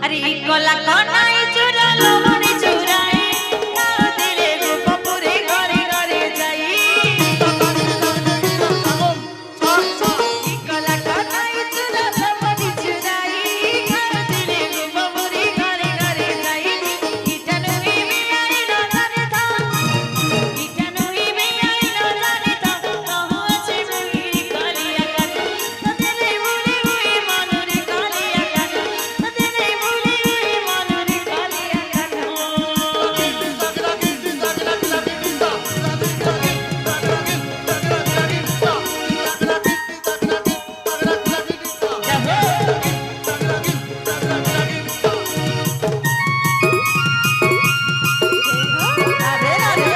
अरे कोला कोनाई चुरालो मने चुराई दिले गोपुरे घरे घरे जाई कोला कोनाई चुरालो मने चुराई दिले गोपुरे घरे घरे जाई इटनुई मिलाई न जाने था इटनुई मिलाई न जाने था कहू अछि मुई कालिया काट तदेले भूली हुई मनरे कालिया काट तदेले भूली हुई मनरे कालिया काट राधे राधे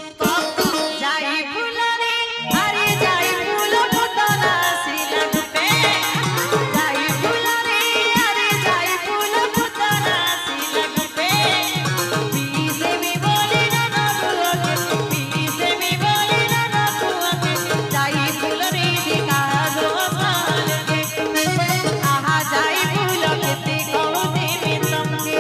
जाई फुलरे अरे जाई फूल फुटना सिला पे जाई फुलरे अरे जाई फूल फुटना सिला पे पीसे मी बोले ना तुअके पीसे मी बोले ना तुअके जाई फुलरे दिखा दो साल के आहा जाई फूल केते कहू देवी तुमके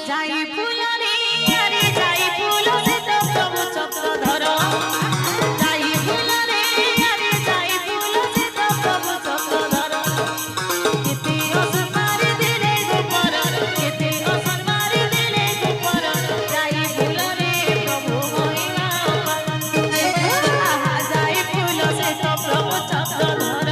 जाई फुलरे अरे जाई फूल से तो प्रभु चक्र धर जाई फुलरे अरे जाई फूल से तो प्रभु चक्र धर केते असर मारी दिले गोपर केते असर मारी दिले गोपर जाई फुलरे प्रभु होइना आहा जाई फूल से तो प्रभु चक्र धर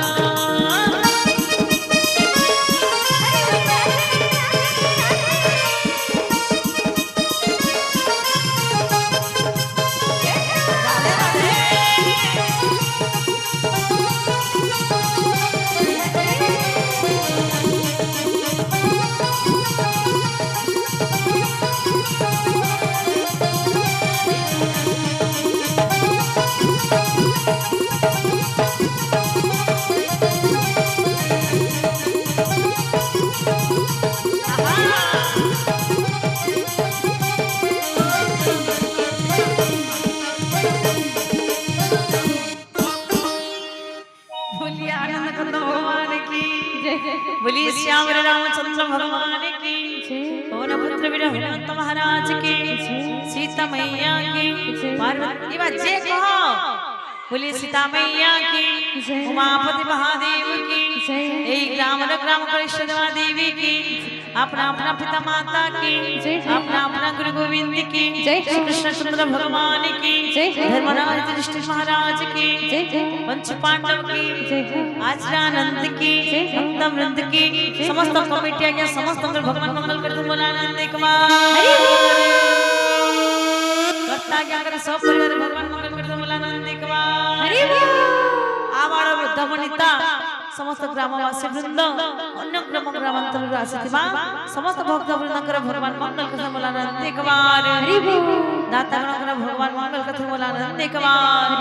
बोलिए आनंद कंद भगवान की बोलिए श्याम रामचंद्र भगवान की पवन पुत्र वीर हनुमंत महाराज की सीता मैया की पार्वती बात जे कहो बोलिए सीता मैया की उमापति महादेव की यही ग्राम ग्राम कृष्ण देवी की अपना अपना पिता माता की अपना अपना गुरु गोविंद की श्री कृष्ण चंद्र भगवान की धर्मराज युधिष्ठिर महाराज की पंच पांडव की आचरानंद की भक्तम वृंद की समस्त कमिटी आज्ञा समस्त भगवान मंगल करते बोला आनंद एक बार करता क्या करे सब परिवार भगवान मंगल करते बोला आनंद एक बार आवाड़ वृद्ध वनिता समस्त ग्रामवासी वृंद अन्य ग्राम ग्रामांतर आसीथिबा समस्त भक्त वृंदकर भगवान मंगल कथा बोला आनंद एक बार दाता गणकर भगवान मंगल कथा बोला आनंद एक बार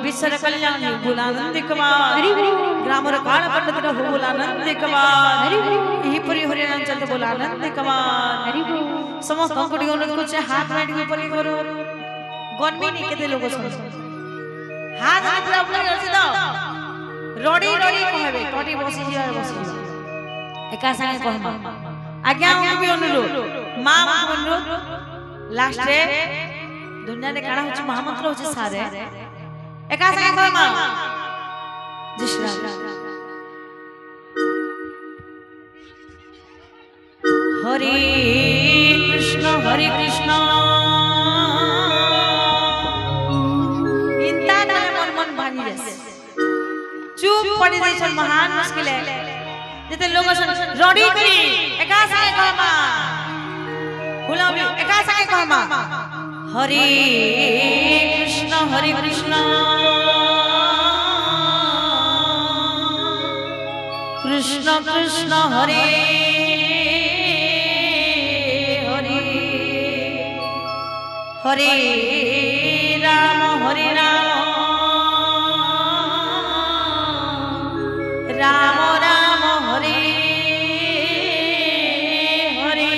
विश्व कल्याण बोला आनंद एक बार ग्रामर काल पंडित हो बोला आनंद एक बार यही परि हरिनाम चलते बोला आनंद एक बार समस्त कोटि अनुरोध करछे हाथ माइट के ऊपर करो गणमिनी केते लोग छन हाथ हाथ अपना रछि दो रोडी रोडी कहबे टटी बसी जिया बसी एका संगे कहमा आज्ञा भी अनुरोध मां अनुरोध लास्ट रे दुनिया रे काना होछि महामंत्र होछि सारे एका संगे कहमा जिश्रा हरे कृष्ण पड़ी जैसन महान मुश्किल है जिते लोग रड़ी करी एका संगे कहमा हुलावी एका संगे कहमा हरे कृष्ण कृष्ण कृष्ण हरे हरे हरे राम राम राम हरे हरे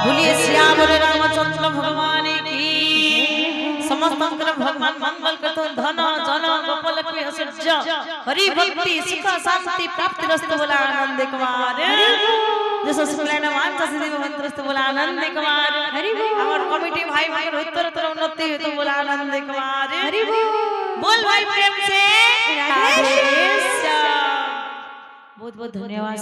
बोलिए श्यामल रामचंद्र भगवान की समस्त भगवान मंगल करतो धन जन गोपाल के सज्जा हरि भक्ति सुख शांति प्राप्ति रस्त बोला आनंद कुमार जैसे सुनलाना मानता सिद्धि मंत्रस्त बोला आनंद कुमार हरि और कमिटी भाई भाई उत्तर उत्तर उन्नति हेतु बोला आनंद कुमार हरि बोल भाई प्रेम से राधे श्याम बहुत बहुत धन्यवाद।